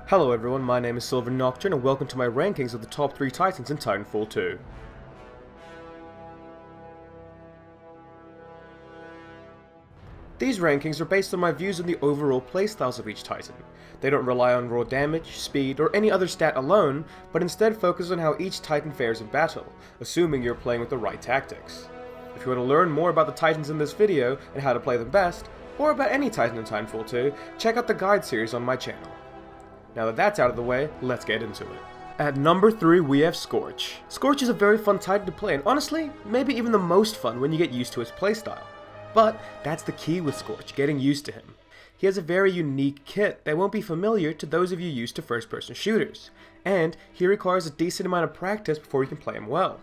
Hello everyone, my name is Silver Nocturne and welcome to my rankings of the top 3 Titans in Titanfall 2. These rankings are based on my views on the overall playstyles of each Titan. They don't rely on raw damage, speed, or any other stat alone, but instead focus on how each Titan fares in battle, assuming you're playing with the right tactics. If you want to learn more about the Titans in this video and how to play them best, or about any Titan in Titanfall 2, check out the guide series on my channel. Now that that's out of the way, let's get into it. At number 3 we have Scorch. Scorch is a very fun Titan to play and honestly, maybe even the most fun when you get used to his playstyle. But that's the key with Scorch, getting used to him. He has a very unique kit that won't be familiar to those of you used to first-person shooters, and he requires a decent amount of practice before you can play him well.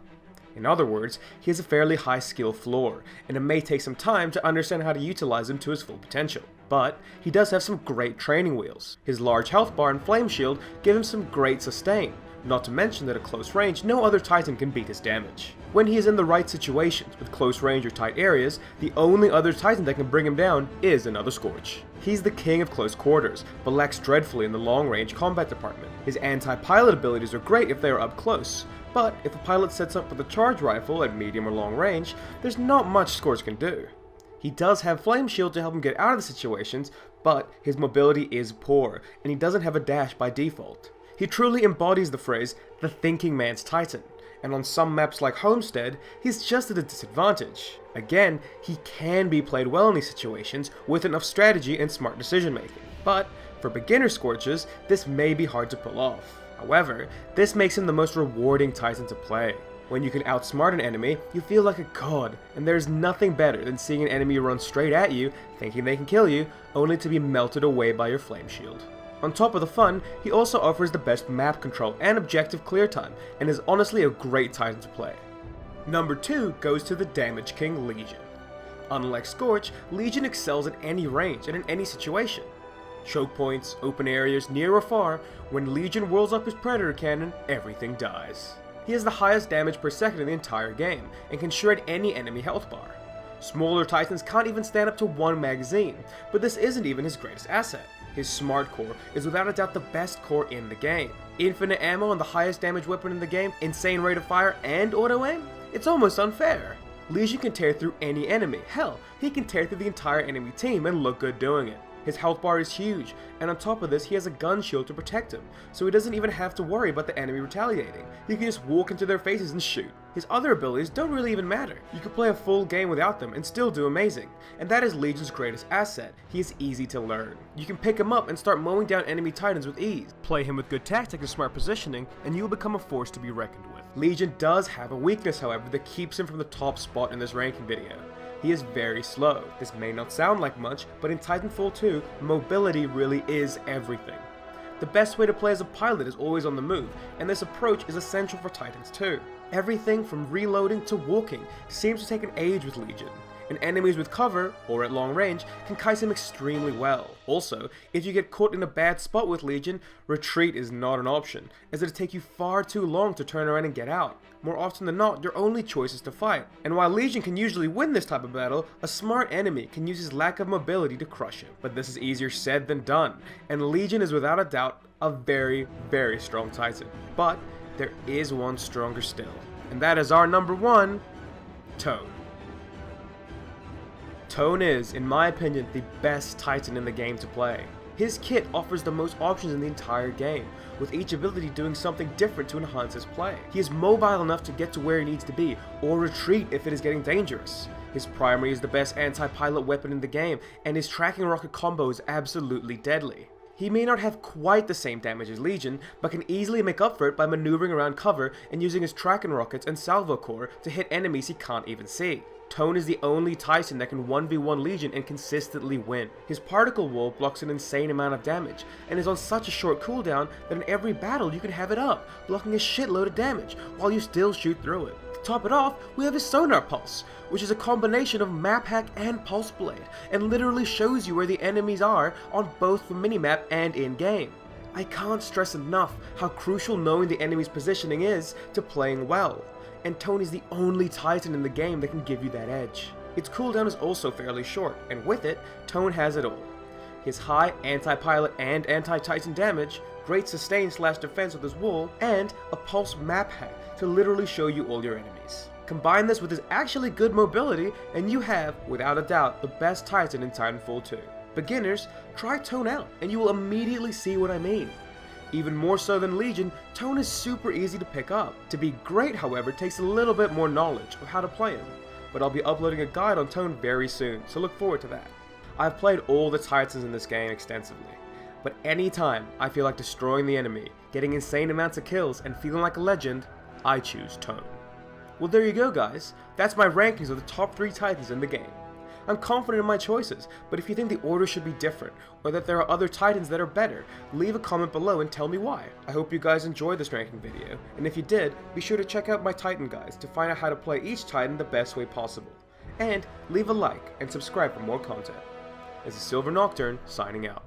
In other words, he has a fairly high skill floor, and it may take some time to understand how to utilize him to his full potential. But he does have some great training wheels. His large health bar and flame shield give him some great sustain, not to mention that at close range, no other Titan can beat his damage. When he is in the right situations, with close range or tight areas, the only other Titan that can bring him down is another Scorch. He's the king of close quarters, but lacks dreadfully in the long range combat department. His anti-pilot abilities are great if they are up close, but if a pilot sets up with a charge rifle at medium or long range, there's not much Scorch can do. He does have Flame Shield to help him get out of the situations, but his mobility is poor, and he doesn't have a dash by default. He truly embodies the phrase, the thinking man's Titan, and on some maps like Homestead, he's just at a disadvantage. Again, he can be played well in these situations with enough strategy and smart decision making, but for beginner Scorches, this may be hard to pull off. However, this makes him the most rewarding Titan to play. When you can outsmart an enemy, you feel like a god, and there's nothing better than seeing an enemy run straight at you, thinking they can kill you, only to be melted away by your flame shield. On top of the fun, he also offers the best map control and objective clear time, and is honestly a great Titan to play. Number 2 goes to the Damage King Legion. Unlike Scorch, Legion excels at any range and in any situation. Choke points, open areas, near or far, when Legion whirls up his Predator Cannon, everything dies. He has the highest damage per second in the entire game, and can shred any enemy health bar. Smaller Titans can't even stand up to one magazine, but this isn't even his greatest asset. His Smart Core is without a doubt the best core in the game. Infinite ammo and the highest damage weapon in the game, insane rate of fire, and auto-aim? It's almost unfair. Legion can tear through any enemy, hell, he can tear through the entire enemy team and look good doing it. His health bar is huge, and on top of this he has a gun shield to protect him, so he doesn't even have to worry about the enemy retaliating. He can just walk into their faces and shoot. His other abilities don't really even matter. You can play a full game without them and still do amazing, and that is Legion's greatest asset. He is easy to learn. You can pick him up and start mowing down enemy Titans with ease. Play him with good tactics and smart positioning, and you will become a force to be reckoned with. Legion does have a weakness, however, that keeps him from the top spot in this ranking video. He is very slow. This may not sound like much, but in Titanfall 2, mobility really is everything. The best way to play as a pilot is always on the move, and this approach is essential for Titans too. Everything from reloading to walking seems to take an age with Legion, and enemies with cover, or at long range, can kite him extremely well. Also, if you get caught in a bad spot with Legion, retreat is not an option, as it'll take you far too long to turn around and get out. More often than not, your only choice is to fight, and while Legion can usually win this type of battle, a smart enemy can use his lack of mobility to crush him. But this is easier said than done, and Legion is without a doubt a very, very strong Titan. But there is one stronger still, and that is our number 1, Tone. Tone is, in my opinion, the best Titan in the game to play. His kit offers the most options in the entire game, with each ability doing something different to enhance his play. He is mobile enough to get to where he needs to be, or retreat if it is getting dangerous. His primary is the best anti-pilot weapon in the game, and his tracking rocket combo is absolutely deadly. He may not have quite the same damage as Legion, but can easily make up for it by maneuvering around cover and using his tracking rockets and salvo core to hit enemies he can't even see. Tone is the only Titan that can 1v1 Legion and consistently win. His particle wall blocks an insane amount of damage, and is on such a short cooldown that in every battle you can have it up, blocking a shitload of damage, while you still shoot through it. To top it off, we have his Sonar Pulse, which is a combination of map hack and pulse blade, and literally shows you where the enemies are on both the minimap and in-game. I can't stress enough how crucial knowing the enemy's positioning is to playing well, and Tone is the only Titan in the game that can give you that edge. Its cooldown is also fairly short, and with it, Tone has it all. He has high anti-pilot and anti-titan damage, great sustain/defense with his wool, and a pulse map hack to literally show you all your enemies. Combine this with his actually good mobility and you have, without a doubt, the best Titan in Titanfall 2. Beginners, try Tone out and you will immediately see what I mean. Even more so than Legion, Tone is super easy to pick up. To be great, however, takes a little bit more knowledge of how to play him, but I'll be uploading a guide on Tone very soon, so look forward to that. I've played all the Titans in this game extensively, but anytime I feel like destroying the enemy, getting insane amounts of kills, and feeling like a legend, I choose Tone. Well, there you go guys, that's my rankings of the top 3 Titans in the game. I'm confident in my choices, but if you think the order should be different, or that there are other Titans that are better, leave a comment below and tell me why. I hope you guys enjoyed this ranking video, and if you did, be sure to check out my Titan guides to find out how to play each Titan the best way possible. And leave a like and subscribe for more content. This is Silver Nocturne, signing out.